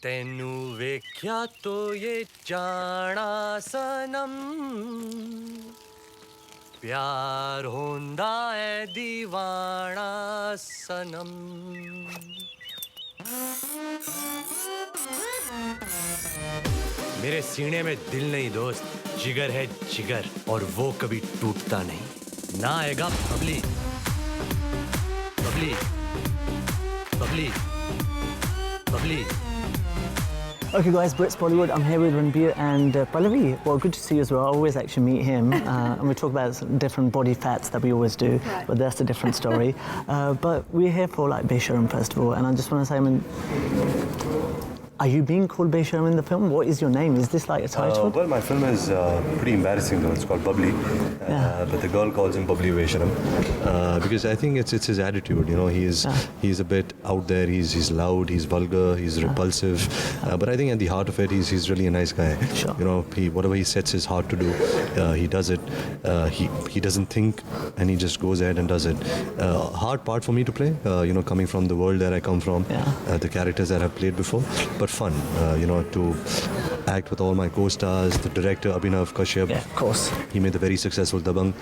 तेनू वेख्या तो ये जाना सनम प्यार होंदा है दीवाना सनम मेरे सीने में दिल नहीं दोस्त जिगर है जिगर और वो कभी टूटता नहीं ना आएगा Babli Babli Babli Babli Okay guys, Britsbollywood, I'm here with Ranbir and Pallavi. Well, good to see you as well. I always actually meet him and we talk about different body fats that we always do, right. But that's a different story. But we're here for like Besharam Festival and I just want to say, I mean, are you being called Besharam in the film? What is your name? Is this like a title? Well, my film is pretty embarrassing though. It's called Bubbly, but the girl calls him Bubbly Besharam because I think it's his attitude. You know, he's a bit out there. He's loud. He's vulgar. He's repulsive. But I think at the heart of it, he's really a nice guy. Sure. You know, whatever he sets his heart to do, he does it. He doesn't think, and he just goes ahead and does it. Hard part for me to play. You know, coming from the world that I come from, the characters that I've played before, but fun, you know, to act with all my co-stars, the director Abhinav Kashyap. Yeah, of course. He made the very successful Dabang.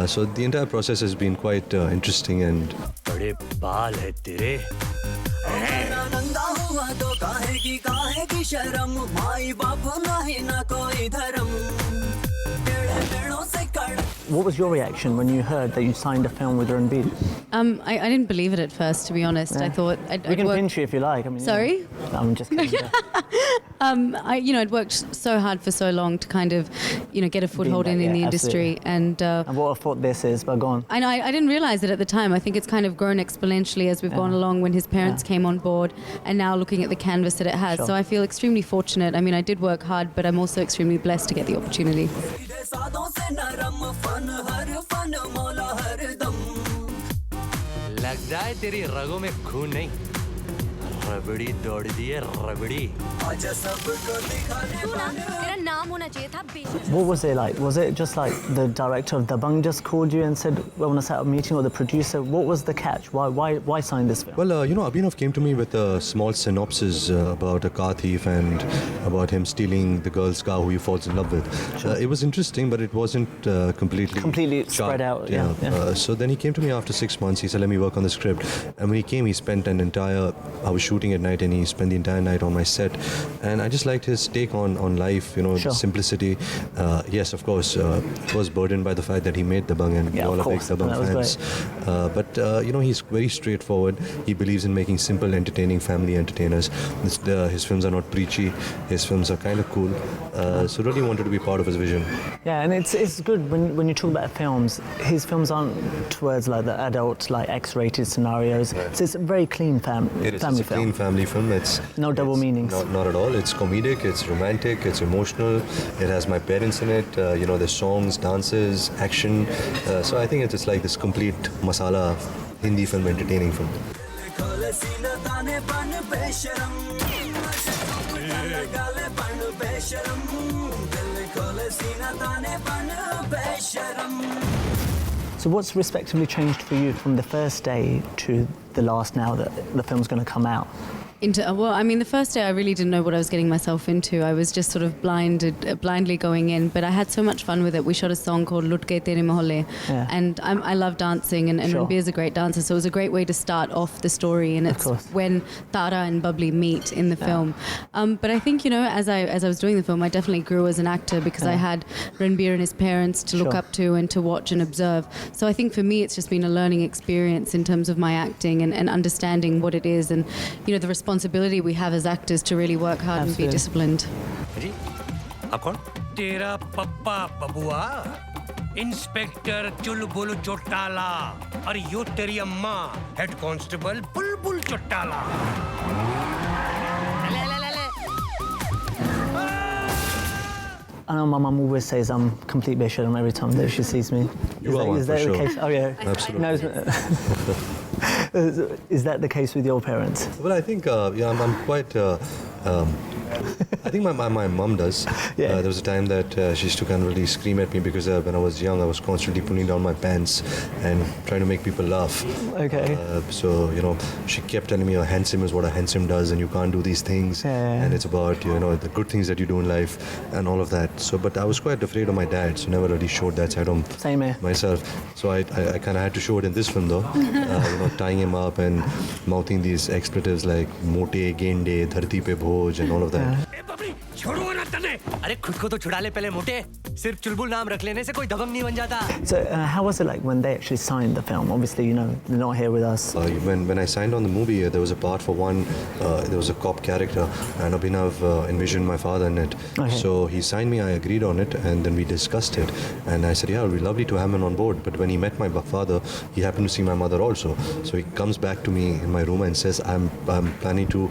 So the entire process has been quite interesting and. बड़े बाल है तेरे नंगा हुआ तो काहे की शर्म माई बाप नहीं ना कोई धर्म What was your reaction when you heard that you signed a film with Ranbir? I didn't believe it at first, to be honest. I thought we can pinch you if you like. I mean, sorry? No, I'm just kidding. I'd worked so hard for so long to kind of, get a foothold in the industry. And what I thought this is, but go on. I know, I didn't realise it at the time. I think it's kind of grown exponentially as we've gone along when his parents came on board and now looking at the canvas that it has. Sure. So I feel extremely fortunate. I mean, I did work hard, but I'm also extremely blessed to get the opportunity. लगता है तेरी रगों में खून नहीं रबड़ी दौड़ती है रबड़ी तेरा नाम होना चाहिए था What was it like? Was it just like the director of Dabang just called you and said, "We want to set up a meeting," or the producer? What was the catch? Why sign this film? Well, Abhinav came to me with a small synopsis about a car thief and about him stealing the girl's car who he falls in love with. Sure. It was interesting, but it wasn't completely spread out. So then he came to me after 6 months. He said, "Let me work on the script." And when he came, he spent I was shooting at night, and he spent the entire night on my set. And I just liked his take on life. The simplicity. Yes, of course, it was burdened by the fact that he made Dabang and we all are big Dabang fans. But he's very straightforward. He believes in making simple, entertaining family entertainers. His films are not preachy. His films are kind of cool. So really wanted to be part of his vision. Yeah, and it's good when you talk about films. His films aren't towards like the adult, like X-rated scenarios. Right. So it's a very clean family it's film. A clean family film. It's no double meanings. Not at all. It's comedic. It's romantic. It's emotional. It has my parents in it. There's songs, dances, action. So I think it's like this complete masala Hindi film, entertaining film. So what's respectively changed for you from the first day to the last now that the film's going to come out? The first day I really didn't know what I was getting myself into. I was just sort of blindly going in, but I had so much fun with it. We shot a song called Lut Gaye Tere Mohalle, and I love dancing, and Ranbir's a great dancer, so it was a great way to start off the story, and it's when Tara and Bubbly meet in the film. But I think, as I was doing the film, I definitely grew as an actor because I had Ranbir and his parents to look up to and to watch and observe. So I think for me it's just been a learning experience in terms of my acting and understanding what it is, and the responsibility we have as actors to really work hard and be disciplined. जी आप कौन तेरा पप्पा बबुआ inspector चुलबुल चौटाला और यो तेरी अम्मा head constable Bulbul Chautala I know my mum always says I'm complete Besharam every time that she sees me. You are one, is that for the sure. case? Oh yeah, absolutely. No, Is that the case with your parents? Well, I think, I'm quite... I think my mum does. Yeah. There was a time that she used to kind of really scream at me because when I was young, I was constantly pulling down my pants and trying to make people laugh. Okay. So, she kept telling me, handsome is what a handsome does and you can't do these things. Yeah. And it's about, the good things that you do in life and all of that. So, but I was quite afraid of my dad, so never really showed that side of Same here. myself. So I kind of had to show it in this film though. Tying him up and mouthing these expletives like mote, gende, dharti pe bhoj and all of that. अरे खुद को तो छुड़ा ले पहले मोटे सिर्फ चुलबुल नाम रख लेने से कोई दबंग नहीं बन जाता. So how was it like when they actually signed the film? Obviously, they're not here with us. When I signed on the movie, there was a part for one, there was a cop character and Abhinav envisioned my father in it. Okay. So he signed me, I agreed on it and then we discussed it and I said, yeah, it would be lovely to have him on board. But when he met my father, he happened to see my mother also. So he comes back to me in my room and says, I'm planning to...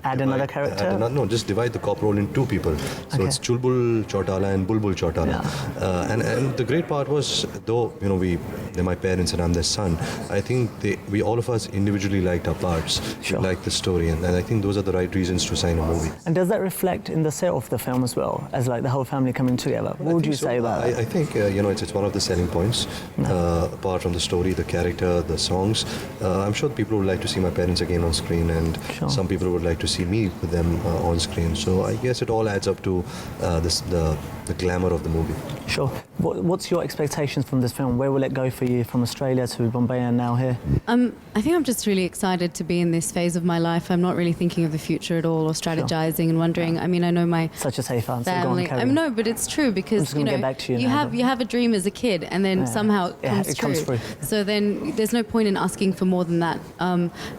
Add another character? No, just divide the cop role in two people. So it's Chulbul Chautala and Bulbul Chautala. Yeah. And the great part was, though, they're my parents and I'm their son, I think we all of us individually liked our parts. Sure. We liked the story and I think those are the right reasons to sign a movie. And does that reflect in the set of the film as well, as like the whole family coming together? What would you say about that? I think, it's one of the selling points. Apart from the story, the character, the songs, I'm sure people would like to see my parents again on screen and some people would like to see me with them on screen. So I guess it all adds up to the glamour of the movie. Sure. What's your expectations from this film? Where will it go for you from Australia to Bombay and now here? I think I'm just really excited to be in this phase of my life. I'm not really thinking of the future at all or strategizing and wondering. I mean, I know my Such a safe answer. family. Go on, carry on. No, but it's true because just gonna get back to you you now, have but- you have a dream as a kid and then somehow it comes true. So then there's no point in asking for more than that.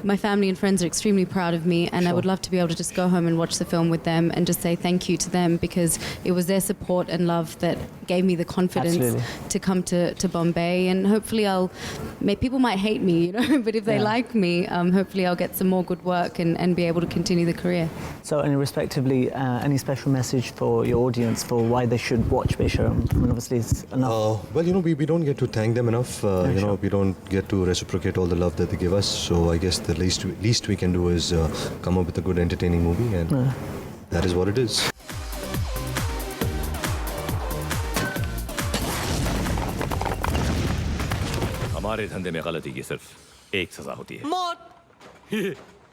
My family and friends are extremely proud of me and I would love to be able to just go home and watch the film with them and just say thank you to them because it was their support and love that gave me the confidence to come to Bombay and hopefully people might hate me, but if they like me, hopefully I'll get some more good work and be able to continue the career. So, and respectively, any special message for your audience for why they should watch Besharam? I mean, obviously it's enough. Well, we don't get to thank them enough. We don't get to reciprocate all the love that they give us. So I guess the least we can do is come up with a good entertaining movie and that is what it is. हमारे धंधे में गलती की सिर्फ एक सजा होती है मौत.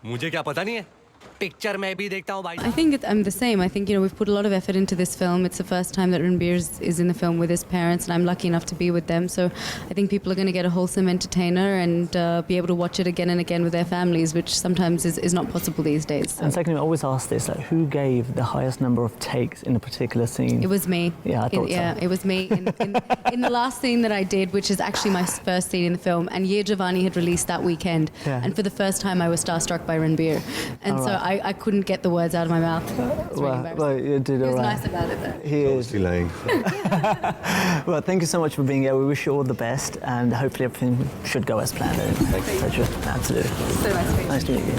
मुझे क्या पता नहीं है. Picture मैं भी देखता हूँ भाई. I think I'm the same. I think, we've put a lot of effort into this film. It's the first time that Ranbir is in the film with his parents and I'm lucky enough to be with them. So I think people are going to get a wholesome entertainer and be able to watch it again and again with their families, which sometimes is not possible these days. So. And secondly, I always ask this, like, who gave the highest number of takes in a particular scene? It was me. Yeah, I thought so. Yeah, it was me. In the last scene that I did, which is actually my first scene in the film, and Ye Javani had released that weekend. Yeah. And for the first time, I was starstruck by Ranbir. And so I couldn't get the words out of my mouth. It's really embarrassing. Well, you did all He was right. nice about it, though. He is. Obviously lying. Well, thank you so much for being here. We wish you all the best and hopefully everything should go as planned. Thank you. Absolutely. So nice to meet you. Nice to meet you.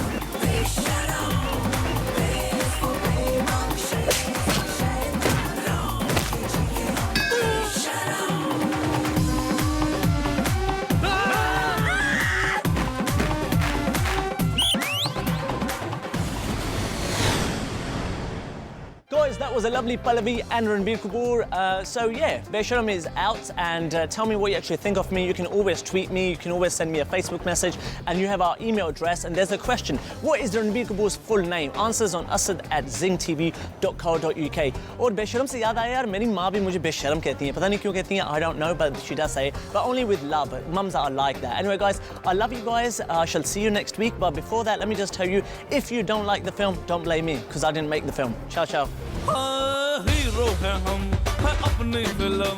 Guys, that was a lovely Pallavi and Ranbir Kapoor. So yeah, Besharam is out and tell me what you actually think of me. You can always tweet me, you can always send me a Facebook message and you have our email address and there's a question. What is Ranbir Kapoor's full name? Answers on asad@zingtv.co.uk. और बेशरम से याद आया यार मेरी माँ भी मुझे बेशरम कहती हैं पता नहीं क्यों कहती हैं I don't know but she does say it but only with love. Mums are like that. Anyway guys, I love you guys. I shall see you next week but before that let me just tell you if you don't like the film don't blame me because I didn't make the film. Ciao ciao. Hero हैं हम है अपनी film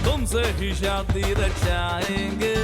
तुमसे ही शादी रचाएंगे.